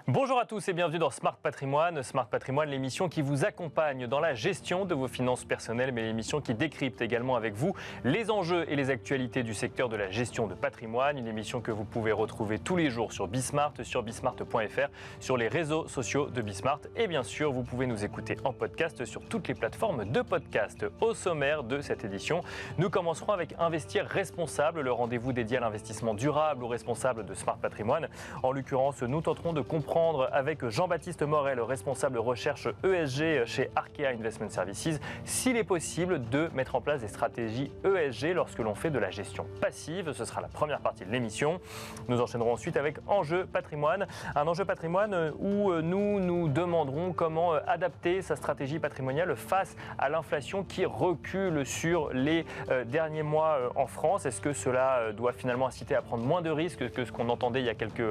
Bonjour à tous et bienvenue dans Smart Patrimoine. Smart Patrimoine, l'émission qui vous accompagne dans la gestion de vos finances personnelles, mais l'émission qui décrypte également avec vous les enjeux et les actualités du secteur de la gestion de patrimoine. Une émission que vous pouvez retrouver tous les jours sur Bismart, sur bismart.fr, sur les réseaux sociaux de Bismart. Et bien sûr, vous pouvez nous écouter en podcast sur toutes les plateformes de podcast. Au sommaire de cette édition, nous commencerons avec Investir responsable, le rendez-vous dédié à l'investissement durable ou responsable de Smart Patrimoine. En l'occurrence, nous tenterons de comprendre avec Jean-Baptiste Morel, responsable recherche ESG chez Arkea Investment Services, s'il est possible de mettre en place des stratégies ESG lorsque l'on fait de la gestion passive. Ce sera la première partie de l'émission. Nous enchaînerons ensuite avec Enjeu patrimoine, un enjeu patrimoine où nous nous demanderons comment adapter sa stratégie patrimoniale face à l'inflation qui recule sur les derniers mois en France. Est-ce que cela doit finalement inciter à prendre moins de risques que ce qu'on entendait il y a quelques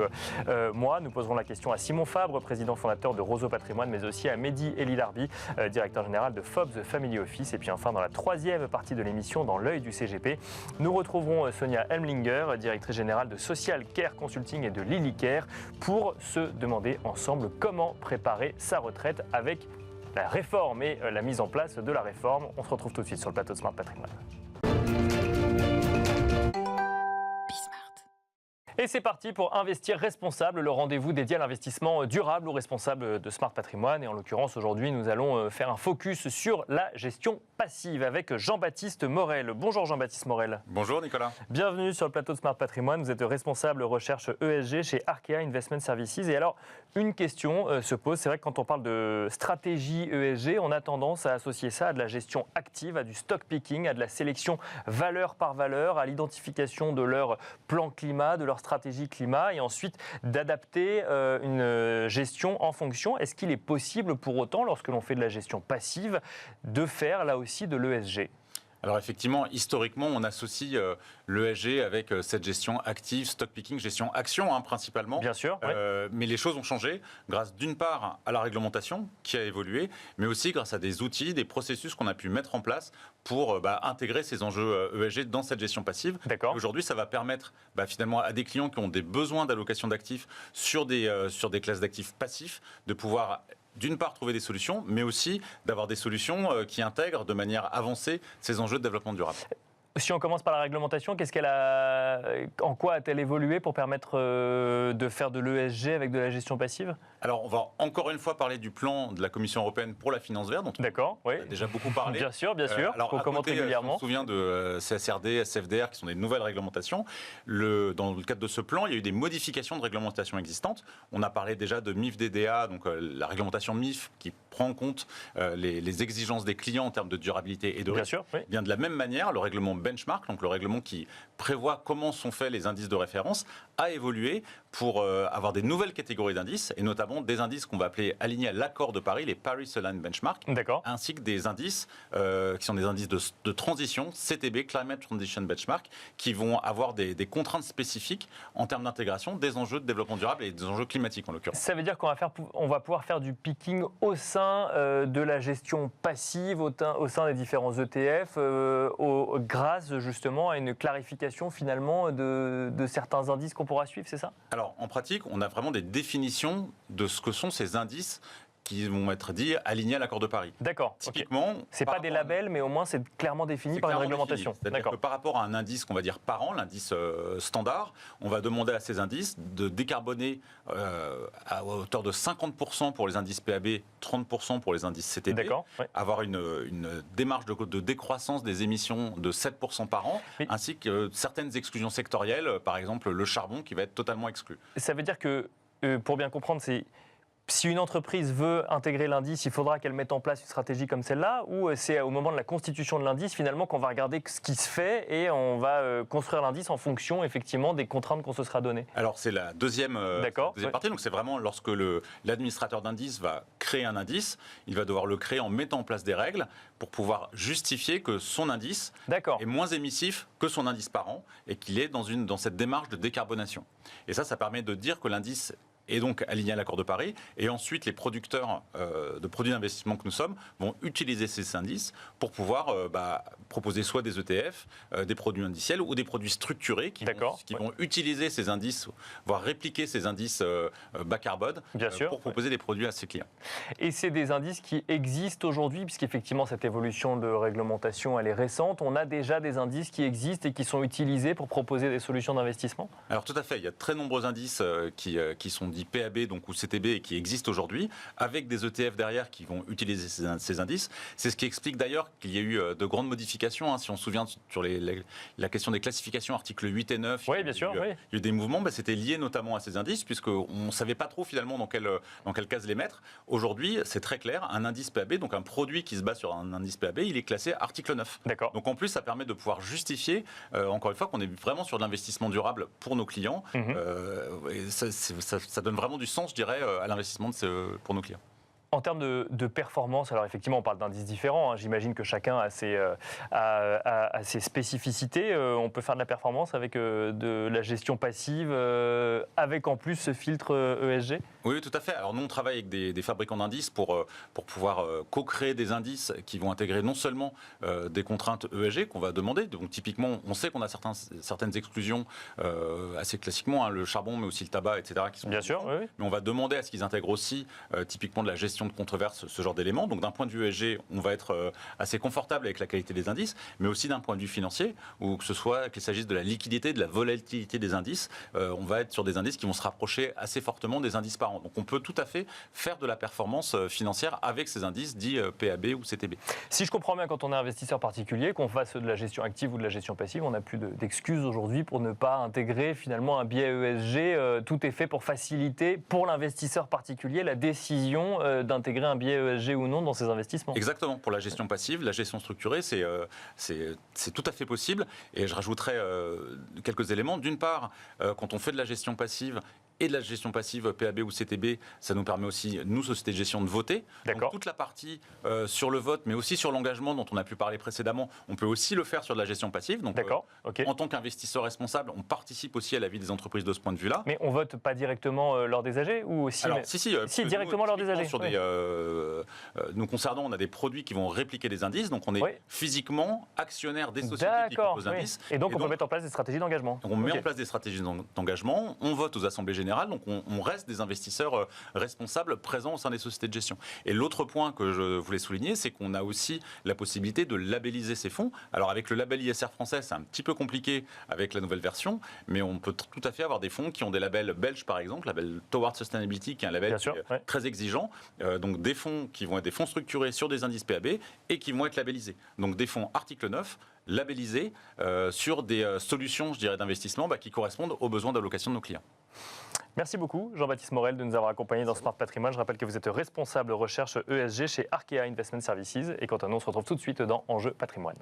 mois? Nous poserons la question à Simon Fabre, président fondateur de Roseau Patrimoine, mais aussi à Mehdi Elilarbi, directeur général de Forbes Family Office. Et puis enfin, dans la troisième partie de l'émission, dans l'œil du CGP, nous retrouverons Sonia Helmlinger, directrice générale de Social Care Consulting et de Lilycare, pour se demander ensemble comment préparer sa retraite avec la réforme et la mise en place de la réforme. On se retrouve tout de suite sur le plateau de Smart Patrimoine. Et c'est parti pour Investir responsable, le rendez-vous dédié à l'investissement durable ou responsable de Smart Patrimoine. Et en l'occurrence, aujourd'hui, nous allons faire un focus sur la gestion passive avec Jean-Baptiste Morel. Bonjour Jean-Baptiste Morel. Bonjour Nicolas. Bienvenue sur le plateau de Smart Patrimoine. Vous êtes responsable recherche ESG chez Arkea Investment Services. Et alors, une question se pose. C'est vrai que quand on parle de stratégie ESG, on a tendance à associer ça à de la gestion active, à du stock picking, à de la sélection valeur par valeur, à l'identification de leur plan climat, de leur stratégie climat et ensuite d'adapter une gestion en fonction. Est-ce qu'il est possible pour autant, lorsque l'on fait de la gestion passive, de faire là aussi de l'ESG ? Alors effectivement, historiquement, on associe l'ESG avec cette gestion active, stock picking, gestion action principalement. Bien sûr. Oui. Mais les choses ont changé grâce d'une part à la réglementation qui a évolué, mais aussi grâce à des outils, des processus qu'on a pu mettre en place pour intégrer ces enjeux ESG dans cette gestion passive. D'accord. Aujourd'hui, ça va permettre finalement à des clients qui ont des besoins d'allocation d'actifs sur des classes d'actifs passifs de pouvoir d'une part trouver des solutions, mais aussi d'avoir des solutions qui intègrent de manière avancée ces enjeux de développement durable. Si on commence par la réglementation, en quoi a-t-elle évolué pour permettre de faire de l'ESG avec de la gestion passive ? Alors, on va encore une fois parler du plan de la Commission européenne pour la finance verte, dont on a déjà beaucoup parlé. Bien sûr, qu'on commente régulièrement. On se souvient de CSRD, SFDR, qui sont des nouvelles réglementations. Dans le cadre de ce plan, il y a eu des modifications de réglementations existantes. On a parlé déjà de MIF-DDA, donc la réglementation MIF, qui prend en compte les exigences des clients en termes de durabilité et de risque. Bien sûr, oui. Bien de la même manière, le règlement benchmark, donc le règlement qui prévoit comment sont faits les indices de référence, a évolué pour avoir des nouvelles catégories d'indices, et notamment des indices qu'on va appeler alignés à l'accord de Paris, les Paris Aligned Benchmark, ainsi que des indices qui sont des indices de transition, CTB, Climate Transition Benchmark, qui vont avoir des contraintes spécifiques en termes d'intégration des enjeux de développement durable et des enjeux climatiques en l'occurrence. Ça veut dire qu'on va pouvoir faire du picking au sein de la gestion passive, au sein des différents ETF, grâce justement à une clarification finalement de certains indices qu'on pourra suivre, c'est ça ? Alors en pratique, on a vraiment des définitions de ce que sont ces indices qui vont être dits alignés à l'accord de Paris. D'accord. Typiquement, c'est pas des labels, mais au moins c'est clairement défini par une réglementation. C'est-à-dire que par rapport à un indice qu'on va dire par an, l'indice standard, on va demander à ces indices de décarboner à hauteur de 50% pour les indices PAB, 30% pour les indices CTB, avoir une démarche de décroissance des émissions de 7% par an, ainsi que certaines exclusions sectorielles, par exemple le charbon qui va être totalement exclu. Ça veut dire que, pour bien comprendre, si une entreprise veut intégrer l'indice, il faudra qu'elle mette en place une stratégie comme celle-là, ou c'est au moment de la constitution de l'indice finalement qu'on va regarder ce qui se fait et on va construire l'indice en fonction effectivement des contraintes qu'on se sera données. Alors c'est la deuxième partie, donc c'est vraiment lorsque l'administrateur d'indice va créer un indice, il va devoir le créer en mettant en place des règles pour pouvoir justifier que son indice est moins émissif que son indice par an et qu'il est dans cette démarche de décarbonation. Et ça permet de dire que l'indice et donc aligné à l'accord de Paris. Et ensuite, les producteurs de produits d'investissement que nous sommes vont utiliser ces indices pour pouvoir proposer soit des ETF, des produits indiciels ou des produits structurés qui vont utiliser ces indices, voire répliquer ces indices bas carbone pour proposer des produits à ses clients. Et c'est des indices qui existent aujourd'hui, puisqu'effectivement cette évolution de réglementation elle est récente. On a déjà des indices qui existent et qui sont utilisés pour proposer des solutions d'investissement? Alors tout à fait, il y a de très nombreux indices qui sont dits PAB donc, ou CTB et qui existent aujourd'hui, avec des ETF derrière qui vont utiliser ces indices. C'est ce qui explique d'ailleurs qu'il y a eu de grandes modifications. Si on se souvient sur la question des classifications, articles 8 et 9, il y a eu des mouvements, c'était lié notamment à ces indices, puisqu'on ne savait pas trop finalement dans quelle case les mettre. Aujourd'hui, c'est très clair, un indice PAB, donc un produit qui se base sur un indice PAB, il est classé article 9. Donc en plus, ça permet de pouvoir justifier, encore une fois, qu'on est vraiment sur de l'investissement durable pour nos clients. Et ça donne vraiment du sens, je dirais, à l'investissement pour nos clients. En termes de performance, alors effectivement, on parle d'indices différents. J'imagine que chacun a ses spécificités. On peut faire de la performance avec de la gestion passive, avec en plus ce filtre ESG? Oui, tout à fait. Alors nous, on travaille avec des fabricants d'indices pour pouvoir co-créer des indices qui vont intégrer non seulement des contraintes ESG qu'on va demander. Donc typiquement, on sait qu'on a certaines exclusions assez classiquement, le charbon, mais aussi le tabac, etc. qui sont bien sûr, oui. Mais on va demander à ce qu'ils intègrent aussi typiquement de la gestion de controverse, ce genre d'éléments. Donc d'un point de vue ESG, on va être assez confortable avec la qualité des indices, mais aussi d'un point de vue financier, ou que ce soit qu'il s'agisse de la liquidité, de la volatilité des indices, on va être sur des indices qui vont se rapprocher assez fortement des indices par an. Donc on peut tout à fait faire de la performance financière avec ces indices dits PAB ou CTB. Si je comprends bien, quand on est investisseur particulier, qu'on fasse de la gestion active ou de la gestion passive, on n'a plus d'excuses aujourd'hui pour ne pas intégrer finalement un biais ESG. Tout est fait pour faciliter pour l'investisseur particulier la décision d'intégrer un biais ESG ou non dans ses investissements. Exactement. Pour la gestion passive, la gestion structurée, c'est tout à fait possible. Et je rajouterai quelques éléments. D'une part, quand on fait de la gestion passive et de la gestion passive PAB ou CTB, ça nous permet aussi, nous, société de gestion, de voter. Donc, toute la partie sur le vote, mais aussi sur l'engagement dont on a pu parler précédemment, on peut aussi le faire sur de la gestion passive. Donc, en tant qu'investisseur responsable, on participe aussi à la vie des entreprises de ce point de vue-là. Mais on vote pas directement lors des AG ou aussi? Alors, si directement lors des AG. Sur nous concernant, on a des produits qui vont répliquer des indices, donc on est physiquement actionnaire des sociétés qui composent l'indice. Et donc on peut mettre en place des stratégies d'engagement. On met en place des stratégies d'engagement, on vote aux assemblées générales, donc on reste des investisseurs responsables présents au sein des sociétés de gestion. Et l'autre point que je voulais souligner, c'est qu'on a aussi la possibilité de labelliser ces fonds. Alors avec le label ISR français, c'est un petit peu compliqué avec la nouvelle version, mais on peut tout à fait avoir des fonds qui ont des labels belges par exemple, label Towards Sustainability, qui est un label très exigeant. Donc des fonds qui vont être des fonds structurés sur des indices PAB et qui vont être labellisés. Donc des fonds article 9 labellisés sur des solutions, je dirais, d'investissement qui correspondent aux besoins d'allocation de nos clients. Merci beaucoup Jean-Baptiste Morel de nous avoir accompagnés dans Smart Patrimoine. Je rappelle que vous êtes responsable recherche ESG chez Arkea Investment Services. Et quant à nous, on se retrouve tout de suite dans Enjeu Patrimoine.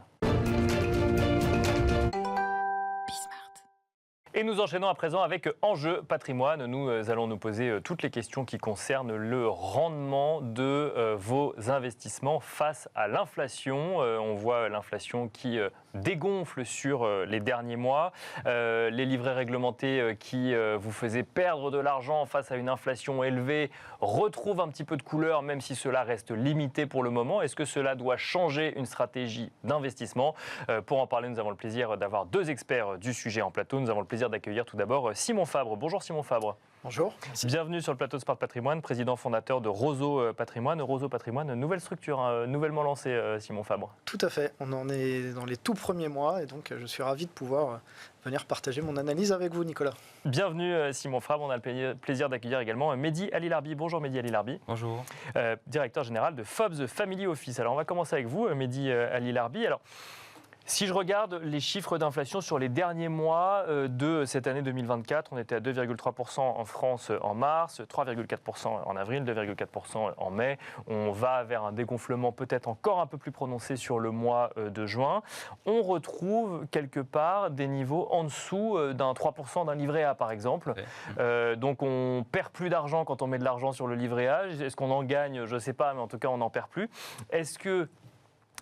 Et nous enchaînons à présent avec Enjeu Patrimoine. Nous allons nous poser toutes les questions qui concernent le rendement de vos investissements face à l'inflation. On voit l'inflation qui dégonfle sur les derniers mois. Les livrets réglementés qui vous faisaient perdre de l'argent face à une inflation élevée retrouvent un petit peu de couleur, même si cela reste limité pour le moment. Est-ce que cela doit changer une stratégie d'investissement? Pour en parler, nous avons le plaisir d'avoir deux experts du sujet en plateau. Nous avons le plaisir d'accueillir tout d'abord Simon Fabre. Bonjour Simon Fabre. Bonjour. Merci. Bienvenue sur le plateau de Smart Patrimoine, président fondateur de Roseau Patrimoine. Roseau Patrimoine, nouvelle structure, nouvellement lancée, Simon Fabre. Tout à fait. On en est dans les tout premiers mois et donc je suis ravi de pouvoir venir partager mon analyse avec vous, Nicolas. Bienvenue Simon Fabre. On a le plaisir d'accueillir également Mehdi Alilarbi. Bonjour Mehdi Alilarbi. Bonjour. Directeur général de Forbes Family Office. Alors on va commencer avec vous, Mehdi Alilarbi. Alors, si je regarde les chiffres d'inflation sur les derniers mois de cette année 2024, on était à 2,3% en France en mars, 3,4% en avril, 2,4% en mai. On va vers un dégonflement peut-être encore un peu plus prononcé sur le mois de juin. On retrouve quelque part des niveaux en dessous d'un 3% d'un livret A par exemple. Donc on perd plus d'argent quand on met de l'argent sur le livret A. Est-ce qu'on en gagne? Je ne sais pas, mais en tout cas on n'en perd plus. Est-ce que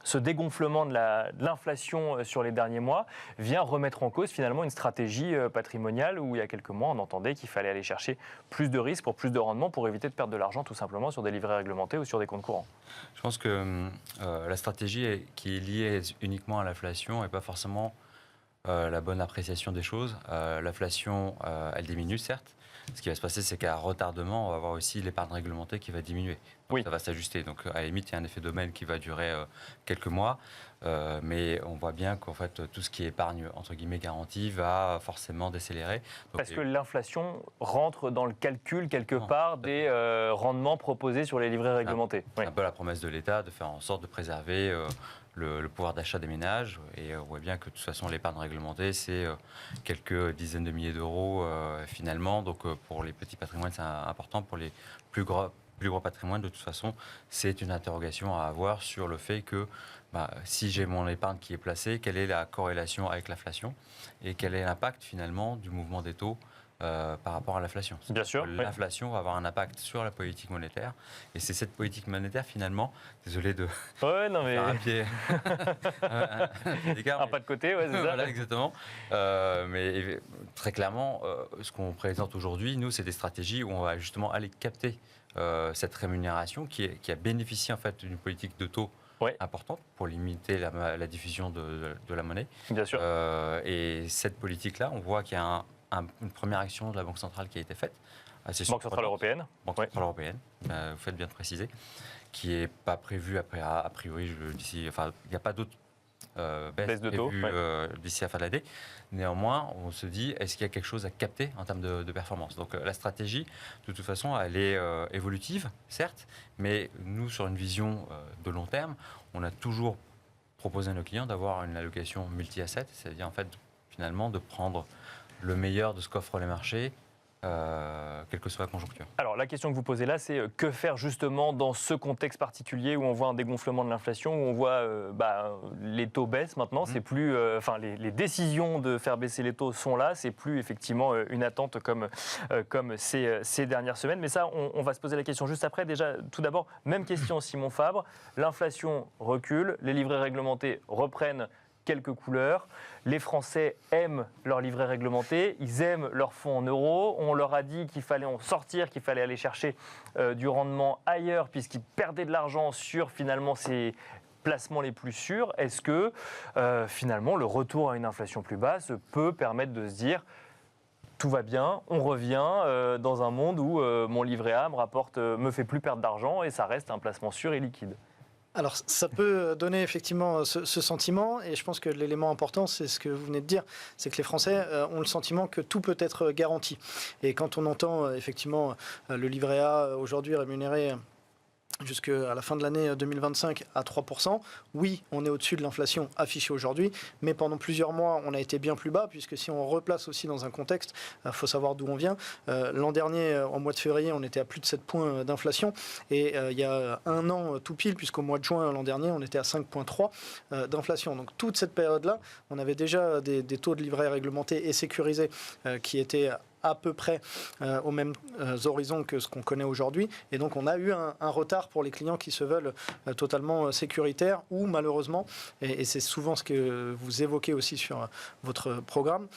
ce dégonflement de l'inflation sur les derniers mois vient remettre en cause finalement une stratégie patrimoniale où il y a quelques mois on entendait qu'il fallait aller chercher plus de risques pour plus de rendement pour éviter de perdre de l'argent tout simplement sur des livrets réglementés ou sur des comptes courants. Je pense que la stratégie qui est liée uniquement à l'inflation n'est pas forcément la bonne appréciation des choses. L'inflation, elle diminue certes. Ce qui va se passer, c'est qu'à retardement, on va avoir aussi l'épargne réglementée qui va diminuer. Donc, oui. Ça va s'ajuster. Donc, à la limite, il y a un effet d'aubaine qui va durer quelques mois. Mais on voit bien qu'en fait, tout ce qui est épargne, entre guillemets, garantie, va forcément décélérer. Donc, parce que l'inflation rentre dans le calcul, quelque part, des rendements proposés sur les livrets réglementés. C'est un peu la promesse de l'État de faire en sorte de préserver le pouvoir d'achat des ménages. Et on voit bien que de toute façon, l'épargne réglementée, c'est quelques dizaines de milliers d'euros finalement. Donc pour les petits patrimoines, c'est important. Pour les plus gros patrimoines, de toute façon, c'est une interrogation à avoir sur le fait que si j'ai mon épargne qui est placée, quelle est la corrélation avec l'inflation et quel est l'impact finalement du mouvement des taux par rapport à l'inflation. Bien sûr. L'inflation va avoir un impact sur la politique monétaire. Et c'est cette politique monétaire, finalement, désolé de faire un pied d'écart. Un pas de côté, c'est ça. Voilà, exactement. Mais très clairement, ce qu'on présente aujourd'hui, nous, c'est des stratégies où on va justement aller capter cette rémunération qui a bénéficié en fait d'une politique de taux importante pour limiter la diffusion de la monnaie. Bien sûr. Et cette politique-là, on voit qu'il y a une première action de la Banque centrale qui a été faite. Banque centrale européenne. Banque centrale européenne, vous faites bien de préciser, qui n'est pas prévue a priori d'ici. Enfin, il n'y a pas d'autres baisses de taux d'ici la fin de l'année. Néanmoins, on se dit, est-ce qu'il y a quelque chose à capter en termes de performance? Donc la stratégie, de toute façon, elle est évolutive, certes, mais nous, sur une vision de long terme, on a toujours proposé à nos clients d'avoir une allocation multi-asset, c'est-à-dire en fait, finalement, de prendre le meilleur de ce qu'offrent les marchés, quelle que soit la conjoncture. Alors la question que vous posez là, c'est que faire justement dans ce contexte particulier où on voit un dégonflement de l'inflation, où on voit les taux baissent maintenant, c'est plus, les décisions de faire baisser les taux sont là, c'est plus effectivement une attente comme ces dernières semaines. Mais ça, on va se poser la question juste après. Déjà, tout d'abord, même question Simon Fabre, l'inflation recule, les livrets réglementés reprennent quelques couleurs. Les Français aiment leurs livrets réglementés, ils aiment leurs fonds en euros. On leur a dit qu'il fallait en sortir, qu'il fallait aller chercher du rendement ailleurs puisqu'ils perdaient de l'argent sur finalement ces placements les plus sûrs. Est-ce que finalement le retour à une inflation plus basse peut permettre de se dire tout va bien, on revient dans un monde où mon livret A me fait plus perdre d'argent et ça reste un placement sûr et liquide? Alors, ça peut donner effectivement ce sentiment, et je pense que l'élément important, c'est ce que vous venez de dire, c'est que les Français ont le sentiment que tout peut être garanti. Et quand on entend effectivement le livret A aujourd'hui rémunéré jusqu'à la fin de l'année 2025 à 3%. Oui, on est au-dessus de l'inflation affichée aujourd'hui, mais pendant plusieurs mois, on a été bien plus bas, puisque si on replace aussi dans un contexte, il faut savoir d'où on vient. L'an dernier, en mois de février, on était à plus de 7 points d'inflation, et il y a un an tout pile, puisqu'au mois de juin l'an dernier, on était à 5,3 d'inflation. Donc toute cette période-là, on avait déjà des taux de livret réglementés et sécurisés qui étaient à peu près aux mêmes horizons que ce qu'on connaît aujourd'hui. Et donc, on a eu un retard pour les clients qui se veulent totalement sécuritaires ou malheureusement, et c'est souvent ce que vous évoquez aussi sur votre programme,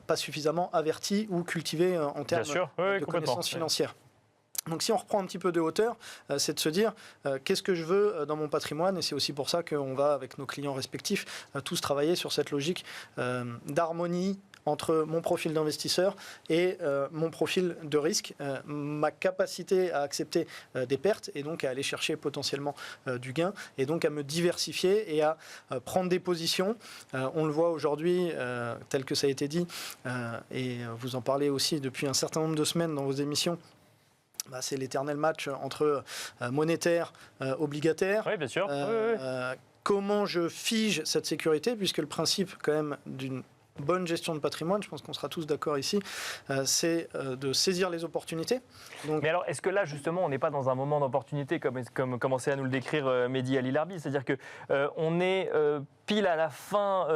pas suffisamment avertis ou cultivés en termes de connaissances financières. Donc si on reprend un petit peu de hauteur, c'est de se dire qu'est-ce que je veux dans mon patrimoine, et c'est aussi pour ça qu'on va avec nos clients respectifs tous travailler sur cette logique d'harmonie entre mon profil d'investisseur et mon profil de risque, ma capacité à accepter des pertes et donc à aller chercher potentiellement du gain et donc à me diversifier et à prendre des positions. On le voit aujourd'hui, tel que ça a été dit, et vous en parlez aussi depuis un certain nombre de semaines dans vos émissions. C'est l'éternel match entre monétaire, obligataire. Oui, bien sûr. Comment je fige cette sécurité, puisque le principe quand même d'une bonne gestion de patrimoine, je pense qu'on sera tous d'accord ici, c'est de saisir les opportunités. Donc... Mais alors, est-ce que là, justement, on n'est pas dans un moment d'opportunité, comme commençait à nous le décrire Mehdi Ali Larbi, c'est-à-dire qu'on est pile à la fin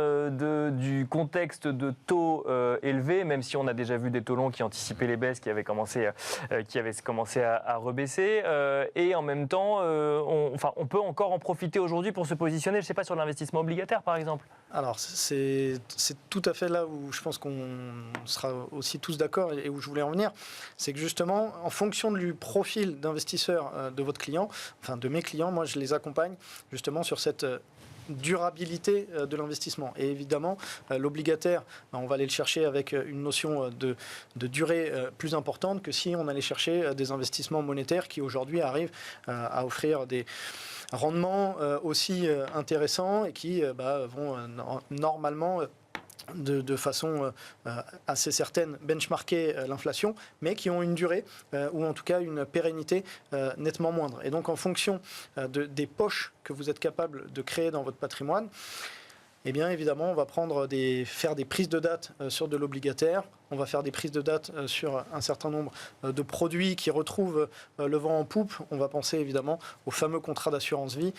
du contexte de taux élevés, même si on a déjà vu des taux longs qui anticipaient les baisses, qui avaient commencé à rebaisser. Et en même temps, on peut encore en profiter aujourd'hui pour se positionner, je ne sais pas, sur l'investissement obligataire, par exemple. Alors, c'est tout à fait là où je pense qu'on sera aussi tous d'accord et où je voulais en venir. C'est que justement, en fonction du profil d'investisseur de votre client, enfin de mes clients, moi je les accompagne justement sur cette durabilité de l'investissement. Et évidemment, l'obligataire, on va aller le chercher avec une notion de durée plus importante que si on allait chercher des investissements monétaires qui aujourd'hui arrivent à offrir des rendements aussi intéressants et qui vont normalement de façon assez certaine benchmarker l'inflation, mais qui ont une durée ou en tout cas une pérennité nettement moindre. Et donc en fonction des poches que vous êtes capable de créer dans votre patrimoine, eh bien évidemment on va faire des prises de date sur de l'obligataire, on va faire des prises de date sur un certain nombre de produits qui retrouvent le vent en poupe. On va penser évidemment aux fameux contrats d'assurance vie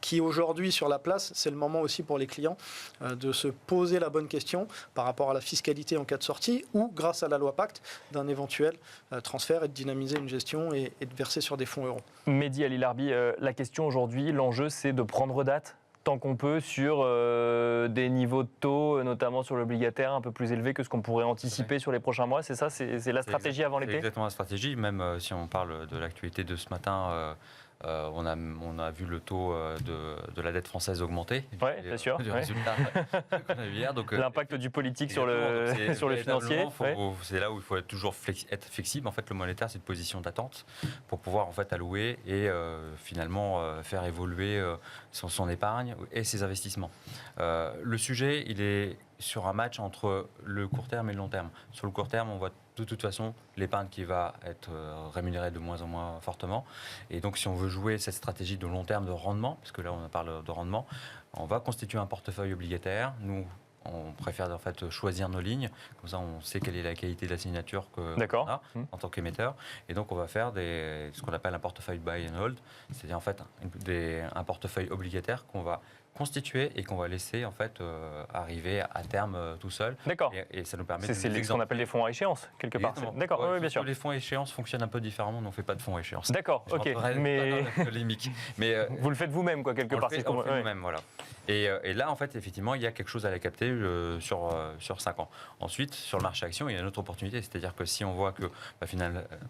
qui aujourd'hui sur la place, c'est le moment aussi pour les clients de se poser la bonne question par rapport à la fiscalité en cas de sortie ou grâce à la loi Pacte d'un éventuel transfert et de dynamiser une gestion et de verser sur des fonds euros. Mehdi Ali Larbi, la question aujourd'hui, l'enjeu c'est de prendre date tant qu'on peut sur des niveaux de taux, notamment sur l'obligataire, un peu plus élevés que ce qu'on pourrait anticiper sur les prochains mois. C'est ça, c'est la stratégie avant l'été ? C'est exactement la stratégie. Même si on parle de l'actualité de ce matin, on a vu le taux de la dette française augmenter. Oui, bien sûr. Du résultat qu'on a vu hier. L'impact du politique sur le financier. C'est là où il faut toujours être flexible. En fait, le monétaire, c'est une position d'attente pour pouvoir en fait allouer et finalement faire évoluer son épargne et ses investissements. Le sujet, il est sur un match entre le court terme et le long terme. Sur le court terme, on voit de toute façon l'épargne qui va être rémunérée de moins en moins fortement. Et donc, si on veut jouer cette stratégie de long terme de rendement, parce que là, on parle de rendement, on va constituer un portefeuille obligataire. Nous, on préfère en fait choisir nos lignes. Comme ça, on sait quelle est la qualité de la signature qu'on a en tant qu'émetteur. Et donc, on va faire ce qu'on appelle un portefeuille buy and hold, c'est-à-dire en fait un portefeuille obligataire qu'on va constituer et qu'on va laisser en fait arriver à terme tout seul. D'accord. Et ça nous permet c'est ce qu'on appelle les fonds à échéance quelque part. D'accord. Oui, bien sûr. Les fonds à échéance fonctionnent un peu différemment. Nous, on ne fait pas de fonds à échéance. D'accord. Ok. Mais vous le faites vous-même quoi quelque part. On le fait nous-mêmes, voilà. Et là, en fait, effectivement, il y a quelque chose à la capter sur 5 ans. Ensuite, sur le marché action, il y a une autre opportunité. C'est-à-dire que si on voit que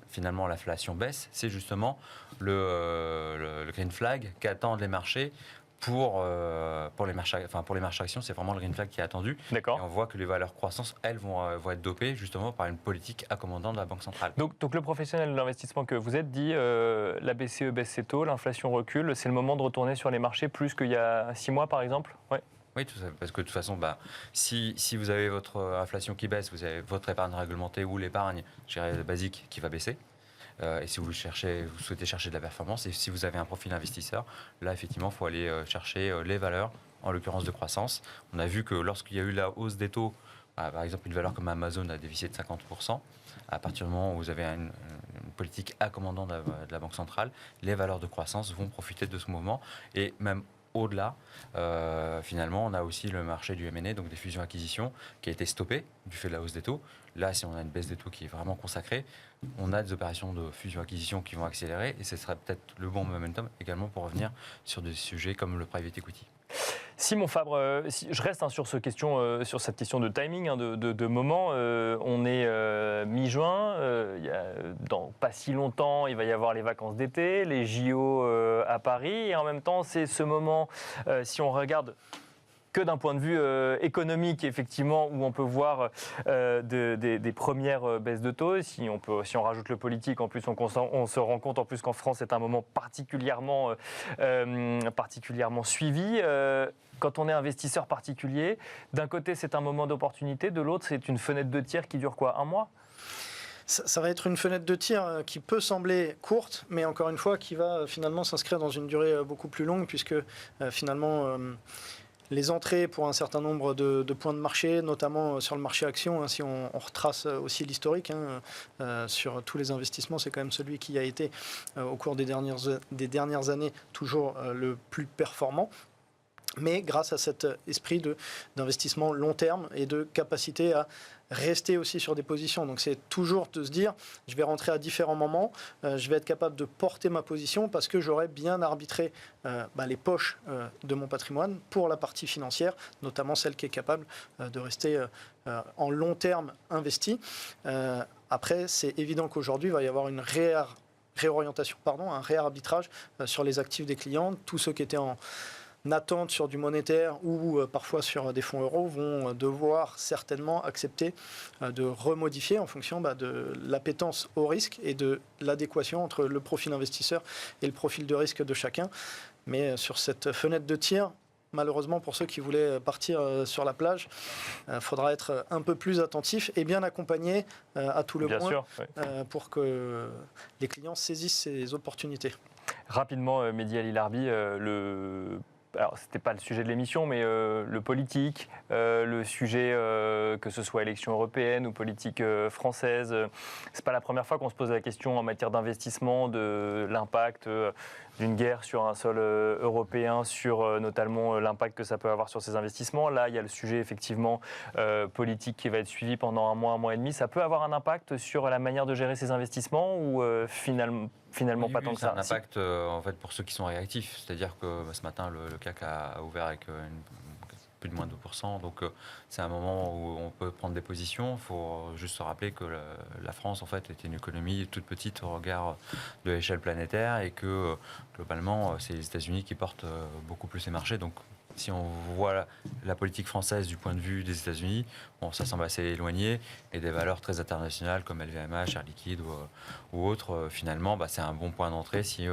finalement l'inflation baisse, c'est justement le green flag qu'attendent les marchés. Pour les marchés actions, c'est vraiment le green flag qui est attendu. D'accord. Et on voit que les valeurs croissance, elles, vont être dopées justement par une politique accommodante de la Banque centrale. Donc le professionnel de l'investissement que vous êtes dit, la BCE baisse ses taux, l'inflation recule, c'est le moment de retourner sur les marchés plus qu'il y a 6 mois par exemple ? Ouais. Oui, tout ça, parce que de toute façon, si vous avez votre inflation qui baisse, vous avez votre épargne réglementée ou l'épargne, je dirais, basique qui va baisser. Et si vous souhaitez chercher de la performance, et si vous avez un profil investisseur, là, effectivement, il faut aller chercher les valeurs, en l'occurrence de croissance. On a vu que lorsqu'il y a eu la hausse des taux, par exemple, une valeur comme Amazon a dévissé de 50%. À partir du moment où vous avez une politique accommodante de la Banque centrale, les valeurs de croissance vont profiter de ce mouvement. Et même au-delà, finalement, on a aussi le marché du M&A, donc des fusions-acquisitions, qui a été stoppé du fait de la hausse des taux. Là, si on a une baisse des taux qui est vraiment consacrée, on a des opérations de fusion-acquisition qui vont accélérer et ce serait peut-être le bon momentum également pour revenir sur des sujets comme le private equity. Simon Fabre, je reste sur cette question de timing, de moment. On est mi-juin, dans pas si longtemps, il va y avoir les vacances d'été, les JO à Paris. Et en même temps, c'est ce moment, si on regarde que d'un point de vue économique, effectivement, où on peut voir des premières baisses de taux. Si on rajoute le politique, en plus, on se rend compte en plus qu'en France, c'est un moment particulièrement suivi. Quand on est investisseur particulier, d'un côté, c'est un moment d'opportunité, de l'autre, c'est une fenêtre de tir qui dure quoi, 1 mois ? Ça va être une fenêtre de tir qui peut sembler courte, mais encore une fois, qui va finalement s'inscrire dans une durée beaucoup plus longue, puisque finalement... les entrées pour un certain nombre de points de marché, notamment sur le marché action, si on retrace aussi l'historique, sur tous les investissements, c'est quand même celui qui a été, au cours des dernières années, toujours le plus performant. mais grâce à cet esprit d'investissement long terme et de capacité à rester aussi sur des positions. Donc c'est toujours de se dire, je vais rentrer à différents moments, je vais être capable de porter ma position parce que j'aurai bien arbitré les poches de mon patrimoine pour la partie financière, notamment celle qui est capable de rester en long terme investie. Après, c'est évident qu'aujourd'hui, il va y avoir une réorientation, un réarbitrage sur les actifs des clients. Tous ceux qui étaient en attente sur du monétaire ou parfois sur des fonds euros vont devoir certainement accepter de remodifier en fonction de l'appétence au risque et de l'adéquation entre le profil investisseur et le profil de risque de chacun. Mais sur cette fenêtre de tir, malheureusement, pour ceux qui voulaient partir sur la plage, il faudra être un peu plus attentif et bien accompagné à tout le moins pour que les clients saisissent ces opportunités. Rapidement, Mehdi Ali Larbi, alors, ce n'était pas le sujet de l'émission, mais le politique, le sujet, que ce soit élection européenne ou politique française, ce n'est pas la première fois qu'on se pose la question en matière d'investissement, de l'impact d'une guerre sur un sol européen, sur notamment l'impact que ça peut avoir sur ces investissements. Là, il y a le sujet effectivement politique qui va être suivi pendant un mois et demi. Ça peut avoir un impact sur la manière de gérer ces investissements ou finalement pas tant que ça. Un impact en fait pour ceux qui sont réactifs, c'est-à-dire que ce matin le CAC a ouvert avec plus de moins de 2%, donc c'est un moment où on peut prendre des positions. Il faut juste se rappeler que la France en fait était une économie toute petite au regard de l'échelle planétaire et que globalement c'est les États-Unis qui portent beaucoup plus les marchés. Donc si on voit la politique française du point de vue des États-Unis, ça semble assez éloigné, et des valeurs très internationales comme LVMH, Air Liquide ou autres, finalement, c'est un bon point d'entrée si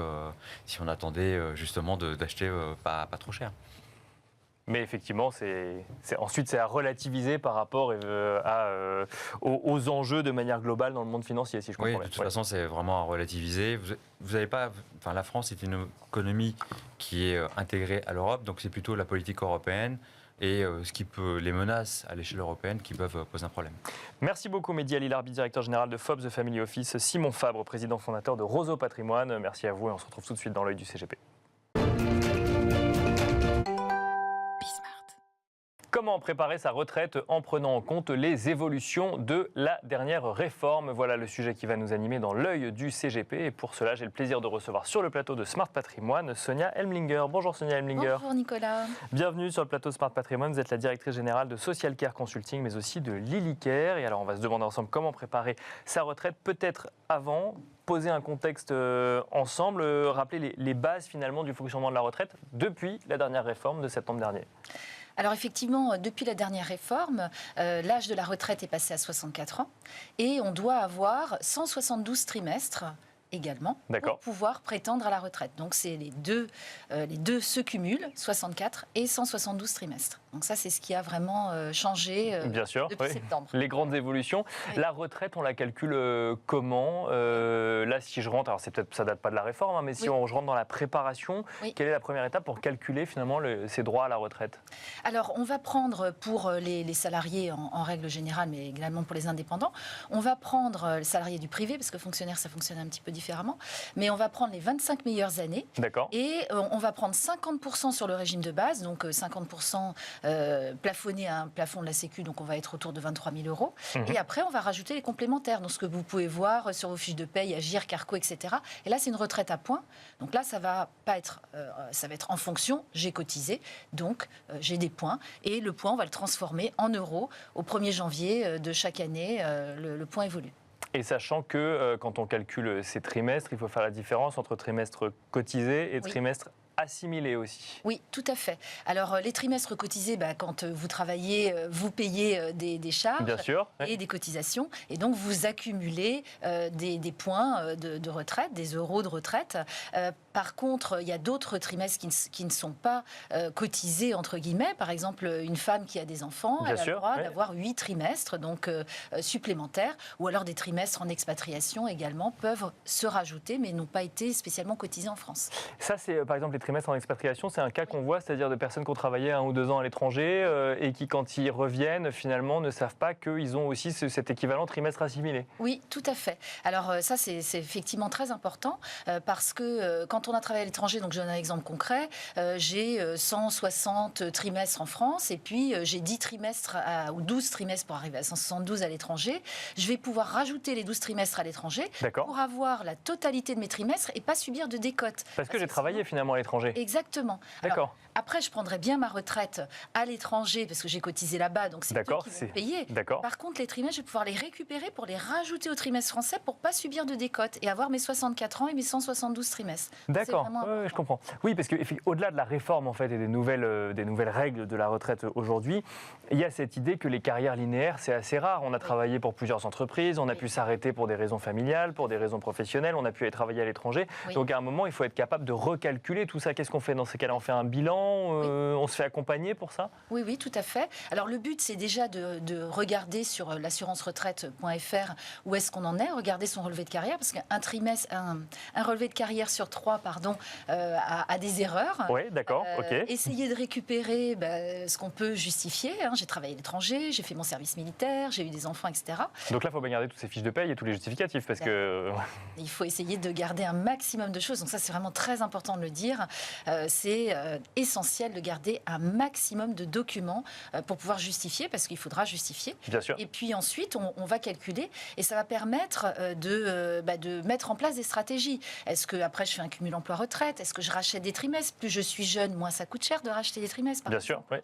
on attendait justement d'acheter pas trop cher. Mais effectivement, ensuite, c'est à relativiser par rapport aux enjeux de manière globale dans le monde financier, si je comprends bien. Oui, de toute façon, c'est vraiment à relativiser. Vous n'avez pas, la France est une économie qui est intégrée à l'Europe, donc c'est plutôt la politique européenne et les menaces à l'échelle européenne qui peuvent poser un problème. Merci beaucoup Mehdi Ali Larbi, directeur général de FOBS The Family Office, Simon Fabre, président fondateur de Roseau Patrimoine. Merci à vous et on se retrouve tout de suite dans l'œil du CGP. Comment préparer sa retraite en prenant en compte les évolutions de la dernière réforme? Voilà le sujet qui va nous animer dans l'œil du CGP. Et pour cela, j'ai le plaisir de recevoir sur le plateau de Smart Patrimoine Sonia Elmlinger. Bonjour Sonia Elmlinger. Bonjour Nicolas. Bienvenue sur le plateau Smart Patrimoine. Vous êtes la directrice générale de Social Care Consulting, mais aussi de Lilycare. Et alors, on va se demander ensemble comment préparer sa retraite, peut-être avant, poser un contexte ensemble, rappeler les bases finalement du fonctionnement de la retraite depuis la dernière réforme de septembre dernier. Alors effectivement, depuis la dernière réforme, l'âge de la retraite est passé à 64 ans et on doit avoir 172 trimestres également pour pouvoir prétendre à la retraite. Donc c'est les deux se cumulent, 64 et 172 trimestres. Donc ça, c'est ce qui a vraiment changé depuis septembre. Les grandes évolutions. Oui. La retraite, on la calcule comment là, si je rentre, alors ça date pas de la réforme, mais si on rentre dans la préparation, quelle est la première étape pour calculer finalement ses droits à la retraite? Alors, on va prendre pour les salariés en règle générale, mais également pour les indépendants, on va prendre les salariés du privé, parce que fonctionnaire, ça fonctionne un petit peu différemment, mais on va prendre les 25 meilleures années. D'accord. Et on va prendre 50% sur le régime de base, donc 50% plafonné à un plafond de la Sécu, donc on va être autour de 23 000 euros. Et après, on va rajouter les complémentaires, donc ce que vous pouvez voir sur vos fiches de paye, Agir, Carco, etc. Et là, c'est une retraite à points. Donc là, ça va être en fonction, j'ai cotisé, donc j'ai des points. Et le point, on va le transformer en euros. Au 1er janvier de chaque année, le point évolue. Et sachant que quand on calcule ces trimestres, il faut faire la différence entre trimestre cotisé et trimestre assimilé aussi. Oui, tout à fait. Alors, les trimestres cotisés, quand vous travaillez, vous payez des charges et des cotisations. Et donc, vous accumulez des points de retraite, des euros de retraite. Par contre, il y a d'autres trimestres qui ne sont pas cotisés, entre guillemets. Par exemple, une femme qui a des enfants, elle a le droit d'avoir 8 trimestres donc, supplémentaires. Ou alors, des trimestres en expatriation également peuvent se rajouter, mais n'ont pas été spécialement cotisés en France. Ça, c'est par exemple les trimestres en expatriation, c'est un cas qu'on voit, c'est-à-dire de personnes qui ont travaillé 1 ou 2 ans à l'étranger et qui, quand ils reviennent, finalement, ne savent pas qu'ils ont aussi cet équivalent trimestre assimilé. Oui, tout à fait. Alors ça, c'est effectivement très important parce que quand quand on a travaillé à l'étranger, donc je donne un exemple concret, j'ai 160 trimestres en France et puis j'ai 10 trimestres ou 12 trimestres pour arriver à 172 à l'étranger. Je vais pouvoir rajouter les 12 trimestres à l'étranger pour avoir la totalité de mes trimestres et pas subir de décote. Parce que j'ai travaillé finalement à l'étranger. Exactement. D'accord. Alors, après, je prendrai bien ma retraite à l'étranger parce que j'ai cotisé là-bas, donc c'est eux qui vont payer. Par contre, les trimestres, je vais pouvoir les récupérer pour les rajouter au trimestre français pour pas subir de décote et avoir mes 64 ans et mes 172 trimestres. D'accord, je comprends. Oui, parce qu'au-delà de la réforme en fait et des nouvelles règles de la retraite aujourd'hui, il y a cette idée que les carrières linéaires, c'est assez rare. On a travaillé pour plusieurs entreprises, on a pu s'arrêter pour des raisons familiales, pour des raisons professionnelles, on a pu aller travailler à l'étranger. Donc à un moment, il faut être capable de recalculer tout ça. Qu'est-ce qu'on fait dans ces cas-là? On fait un bilan, on se fait accompagner pour ça? Oui, tout à fait. Alors le but, c'est déjà de regarder sur l'assurance-retraite.fr où est-ce qu'on en est, regarder son relevé de carrière, parce qu'un trimestre, un relevé de carrière sur 3, a des erreurs. Oui, d'accord, ok. Essayer de récupérer ce qu'on peut justifier. J'ai travaillé à l'étranger, j'ai fait mon service militaire, j'ai eu des enfants, etc. Donc là, il faut bien garder toutes ces fiches de paye et tous les justificatifs, parce que... Il faut essayer de garder un maximum de choses. Donc ça, c'est vraiment très important de le dire. C'est essentiel de garder un maximum de documents pour pouvoir justifier, parce qu'il faudra justifier. Bien sûr. Et puis ensuite, on va calculer et ça va permettre de mettre en place des stratégies. Est-ce que après je fais un cumul emploi-retraite? Est-ce que je rachète des trimestres? Plus je suis jeune, moins ça coûte cher de racheter des trimestres. Bien sûr, oui.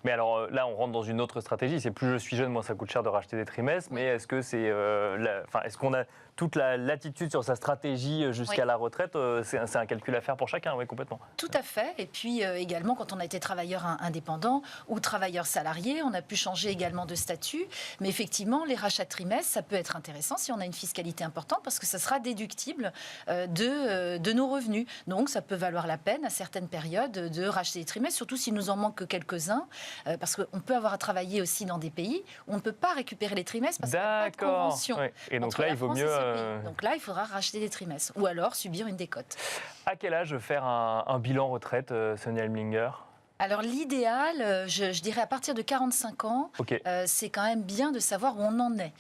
Mais alors là, on rentre dans une autre stratégie. C'est plus je suis jeune, moins ça coûte cher de racheter des trimestres. Mais est-ce que est-ce qu'on a toute la latitude sur sa stratégie jusqu'à la retraite? C'est un calcul à faire pour chacun, oui, complètement. Tout à fait. Et puis également, quand on a été travailleur indépendant ou travailleur salarié, on a pu changer également de statut. Mais effectivement, les rachats de trimestres, ça peut être intéressant si on a une fiscalité importante parce que ça sera déductible de nos revenus. Donc, ça peut valoir la peine à certaines périodes de racheter des trimestres, surtout s'il nous en manque que quelques-uns. Parce qu'on peut avoir à travailler aussi dans des pays où on ne peut pas récupérer les trimestres parce qu'il n'y a pas de convention. Oui. Et donc là, il vaut mieux... Donc là, il faudra racheter des trimestres ou alors subir une décote. À quel âge faire un bilan retraite, Sonia Elmlinger? Alors l'idéal, je dirais à partir de 45 ans, c'est quand même bien de savoir où on en est.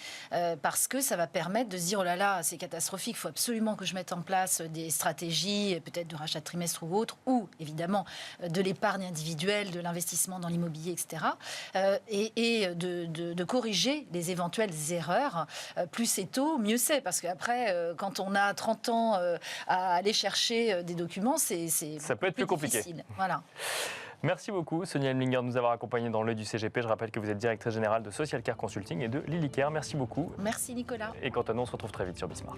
Parce que ça va permettre de se dire, oh là là, c'est catastrophique, il faut absolument que je mette en place des stratégies, peut-être de rachat de trimestre ou autre, ou évidemment de l'épargne individuelle, de l'investissement dans l'immobilier, etc. Et de corriger les éventuelles erreurs. Plus c'est tôt, mieux c'est. Parce qu'après, quand on a 30 ans à aller chercher des documents, ça peut être plus compliqué. Difficile. Voilà. Merci beaucoup, Sonia Elmlinger, de nous avoir accompagnés dans l'œil du CGP. Je rappelle que vous êtes directrice générale de Social Care Consulting et de Lilycare. Merci beaucoup. Merci, Nicolas. Et quant à nous, on se retrouve très vite sur Bismart.